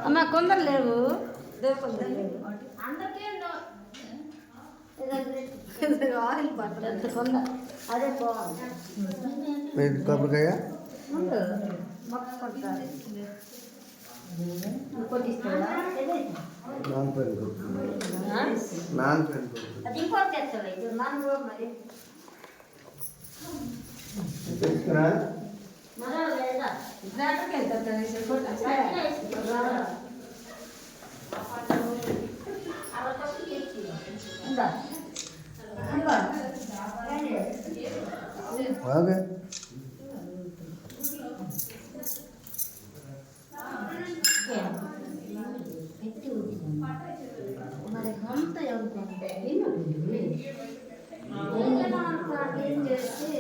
అమ్మ కొందరు లేవు కొందరు లేవు ఆయిల్ పట్టలేదు కొందరు అదే బాగుంది కొబ్బరికాయ మొక్క కొట్టాలి ఇంకోటి ఇస్తావా అది ఇంకోటి తెస్తావా ఇది నాన్న కూడా మరి మరో లేదా ఇట్లాంటికి ఓకే మరి గంత ఎవరుకుంటే ఏం చేసి